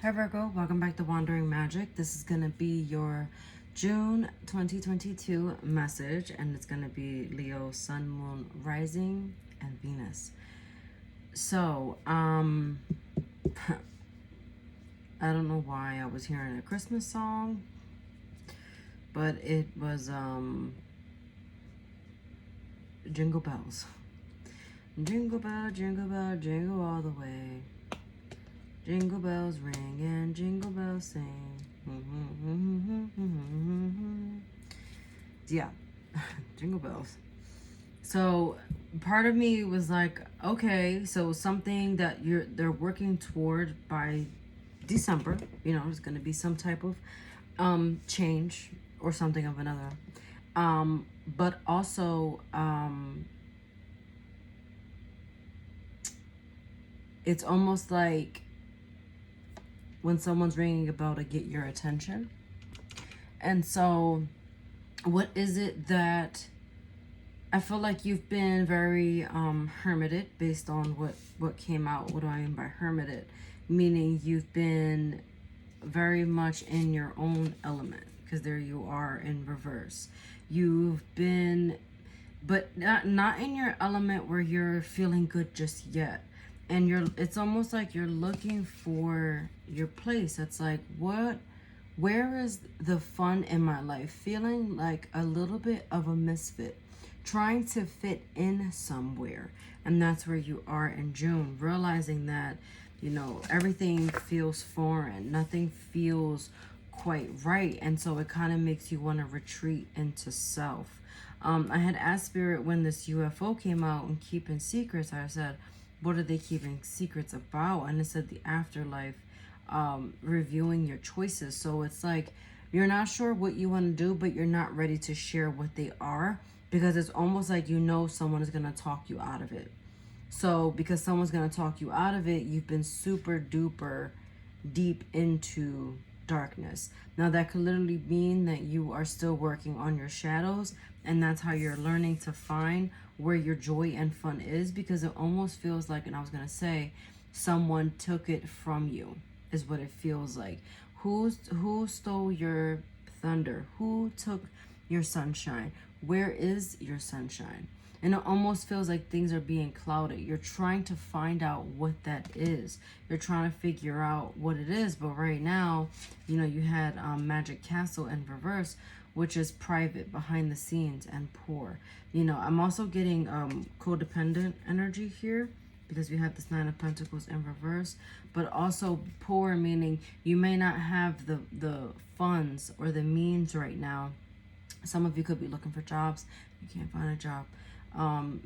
Hi Virgo, welcome back to Wandering Magic. This is going to be your June 2022 message, and it's going to be Leo, Sun, Moon, Rising, and Venus. So, I don't know why I was hearing a Christmas song, but it was Jingle Bells. Jingle bell, jingle all the way. Jingle bells ring and jingle bells sing. Yeah, jingle bells. So part of me was like, okay, so something that they're working toward by December, there's gonna be some type of change or something of another. But also it's almost like when someone's ringing a bell to get your attention. And so what is it that I feel like you've been very hermited based on what came out? What do I mean by hermited? Meaning you've been very much in your own element, because there you are in reverse. You've been, but not in your element where you're feeling good just yet. And it's almost like you're looking for your place. It's like, where is the fun in my life? Feeling like a little bit of a misfit, trying to fit in somewhere. And that's where you are in June, realizing that, everything feels foreign, nothing feels quite right. And so it kind of makes you want to retreat into self. I had asked Spirit when this UFO came out and keeping secrets, I said, what are they keeping secrets about? And it said the afterlife, reviewing your choices. So it's like you're not sure what you want to do, but you're not ready to share what they are, because it's almost like someone is going to talk you out of it. So because someone's going to talk you out of it, you've been super duper deep into darkness. Now that could literally mean that you are still working on your shadows, and that's how you're learning to find where your joy and fun is, because it almost feels like, and I was going to say, someone took it from you is what it feels like. Who stole your thunder? Who took your sunshine? Where is your sunshine? And it almost feels like things are being clouded. You're trying to find out what that is. You're trying to figure out what it is. But right now, you had Magic Castle in reverse, which is private, behind the scenes, and poor. I'm also getting codependent energy here, because we have this Nine of Pentacles in reverse, but also poor, meaning you may not have the funds or the means right now. Some of you could be looking for jobs. You can't find a job.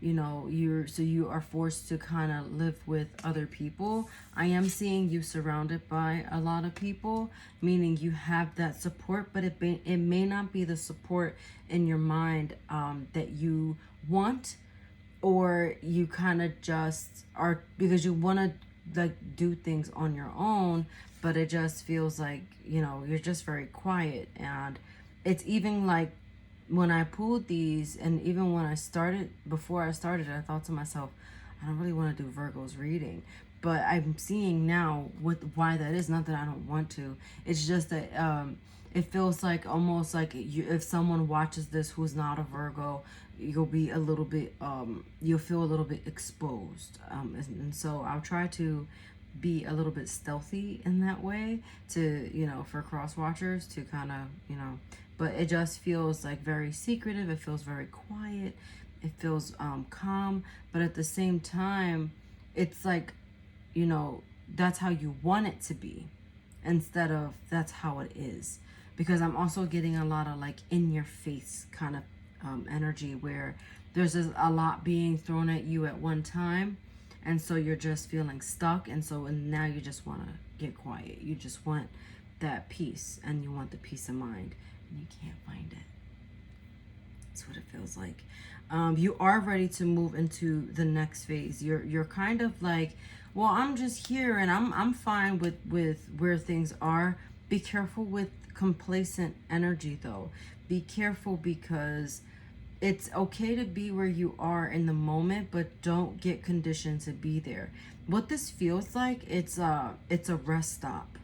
You are forced to kind of live with other people. I am seeing you surrounded by a lot of people, meaning you have that support, but it may not be the support in your mind that you want, or you kind of just are, because you want to like do things on your own, but it just feels like you're just very quiet. And it's even like when I pulled these, and even when before I started, I thought to myself, I don't really want to do Virgo's reading. But I'm seeing now why that is. Not that I don't want to. It's just that it feels like almost like if someone watches this who's not a Virgo, you'll be a little bit, you'll feel a little bit exposed. And so I'll try to be a little bit stealthy in that way to, for cross watchers to kind of, but it just feels like very secretive. It feels very quiet. It feels calm, but at the same time, it's like, that's how you want it to be instead of that's how it is. Because I'm also getting a lot of like in your face kind of energy, where there's just a lot being thrown at you at one time. And so you're just feeling stuck. And now you just want to get quiet. You just want that peace, and you want the peace of mind, and you can't find it. That's what it feels like. You are ready to move into the next phase. You're kind of like, well, I'm just here and I'm fine with where things are. Be careful with complacent energy though. Be careful, because it's okay to be where you are in the moment, but don't get conditioned to be there. What this feels like, it's a rest stop.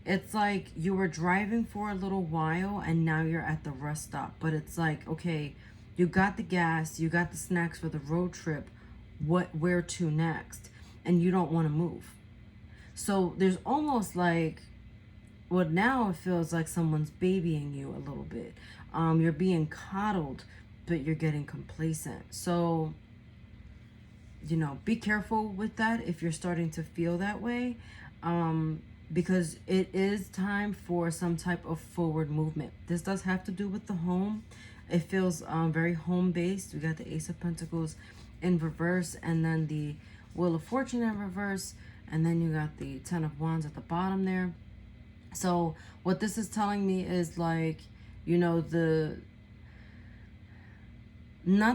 It's like you were driving for a little while and now you're at the rest stop. But it's like, okay, you got the gas, you got the snacks for the road trip. Where to next? And you don't want to move. So there's almost like, well, now it feels like someone's babying you a little bit. You're being coddled, but you're getting complacent. So, be careful with that if you're starting to feel that way. Because it is time for some type of forward movement. This does have to do with the home. It feels very home-based. We got the Ace of Pentacles in reverse, and then the Wheel of Fortune in reverse, and then you got the Ten of Wands at the bottom there. So what this is telling me is like, not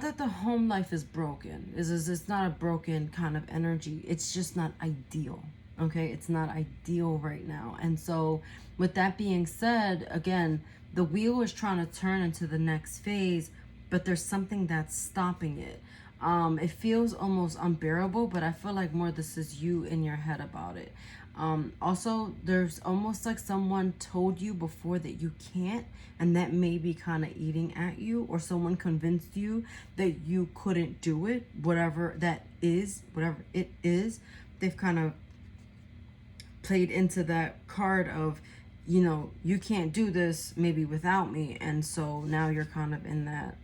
that the home life is broken. It's not a broken kind of energy. It's just not ideal. Okay, it's not ideal right now. And so with that being said, again, the wheel is trying to turn into the next phase, but there's something that's stopping it. It feels almost unbearable, but I feel like more this is you in your head about it. Also, there's almost like someone told you before that you can't, and that may be kind of eating at you, or someone convinced you that you couldn't do it, whatever it is. They've kind of played into that card of, you can't do this maybe without me. And so now you're kind of in that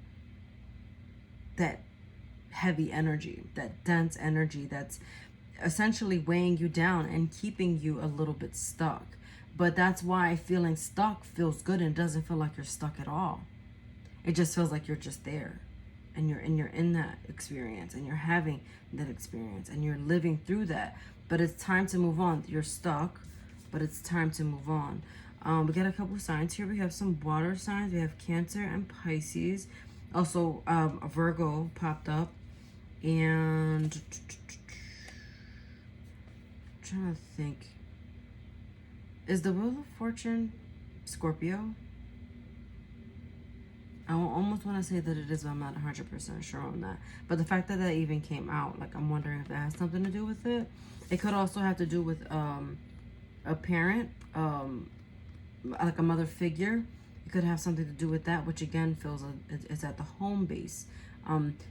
heavy energy, that dense energy that's essentially weighing you down and keeping you a little bit stuck. But that's why feeling stuck feels good and doesn't feel like you're stuck at all. It just feels like you're just there, and you're in that experience, and you're having that experience, and you're living through that. But it's time to move on. You're stuck, but it's time to move on. We got a couple signs here. We have some water signs. We have Cancer and Pisces. Also, a Virgo popped up. And I'm trying to think. Is the Wheel of Fortune Scorpio? I almost want to say that it is, but I'm not 100% sure on that. But the fact that that even came out, like, I'm wondering if that has something to do with it. It could also have to do with a parent, like a mother figure. It could have something to do with that, which again feels it's at the home base.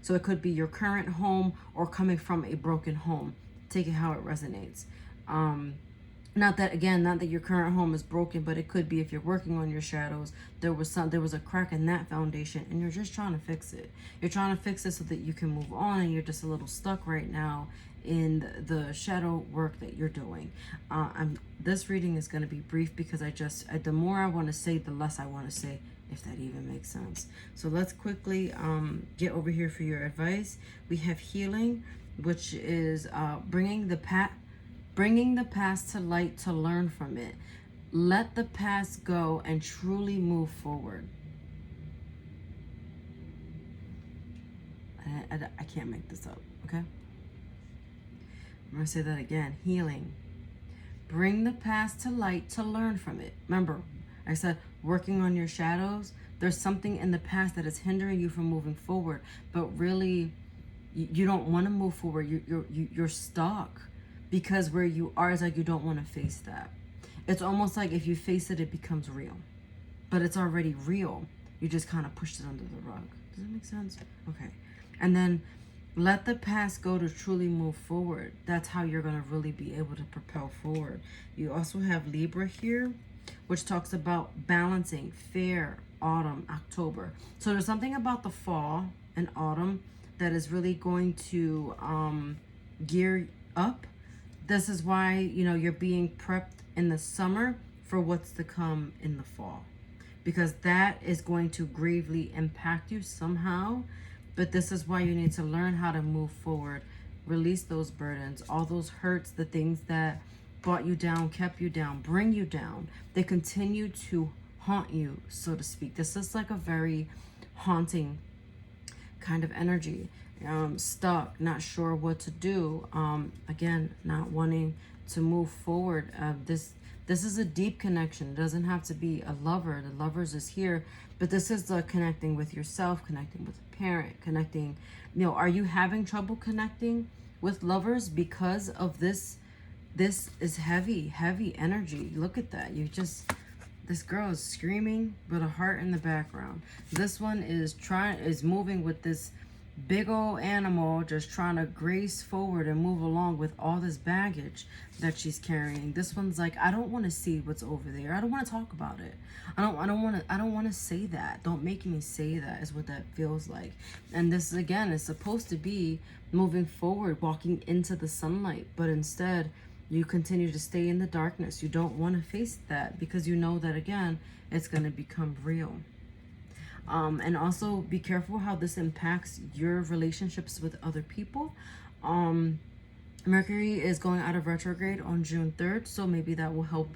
So it could be your current home or coming from a broken home. Take it how it resonates. Not that your current home is broken, but it could be if you're working on your shadows, there was a crack in that foundation, and you're just trying to fix it. You're trying to fix it so that you can move on, and you're just a little stuck right now in the shadow work that you're doing. This reading is going to be brief because the more I want to say, the less I want to say, if that even makes sense. So let's quickly get over here for your advice. We have healing, which is bringing the past to light to learn from it. Let the past go and truly move forward. I can't make this up, okay? I'm going to say that again. Healing. Bring the past to light to learn from it. Remember, I said working on your shadows. There's something in the past that is hindering you from moving forward, but really you don't want to move forward. You're stuck because where you are is like you don't want to face that. It's almost like if you face it, it becomes real, but it's already real. You just kind of pushed it under the rug. Does that make sense? Okay. And then let the past go to truly move forward. That's how you're going to really be able to propel forward. You also have Libra here, which talks about balancing fair, autumn, October. So there's something about the fall and autumn that is really going to gear up. This is why, you're being prepped in the summer for what's to come in the fall, because that is going to gravely impact you somehow. But this is why you need to learn how to move forward, release those burdens, all those hurts, the things that brought you down, kept you down, bring you down. They continue to haunt you, so to speak. This is like a very haunting kind of energy. Stuck, not sure what to do. Again, not wanting to move forward. This is a deep connection. It doesn't have to be a lover. The lovers is here, but this is the connecting with yourself, connecting with a parent, connecting. Are you having trouble connecting with lovers because of this this is heavy energy. Look at that. This girl is screaming with a heart in the background. This one is moving with this big old animal, just trying to grace forward and move along with all this baggage that she's carrying. This one's like, I don't want to see what's over there. I don't want to talk about it. I don't want to say that. Don't make me say that, is what that feels like. And this again is supposed to be moving forward, walking into the sunlight, but instead you continue to stay in the darkness. You don't want to face that because you know that again it's going to become real. And also be careful how this impacts your relationships with other people. Mercury is going out of retrograde on June 3rd, so maybe that will help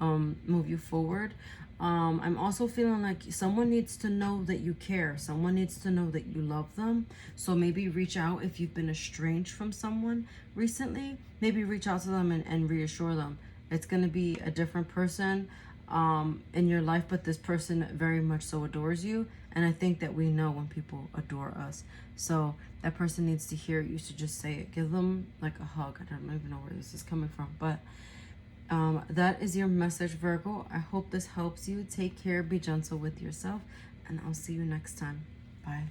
move you forward. I'm also feeling like someone needs to know that you care. Someone needs to know that you love them. So maybe reach out if you've been estranged from someone recently. Maybe reach out to them and reassure them. It's going to be a different person in your life, but this person very much so adores you. And I think that we know when people adore us. So that person needs to hear it. You should just say it. Give them like a hug. I don't even know where this is coming from, but that is your message, Virgo. I hope this helps you. Take care. Be gentle with yourself. And I'll see you next time. Bye.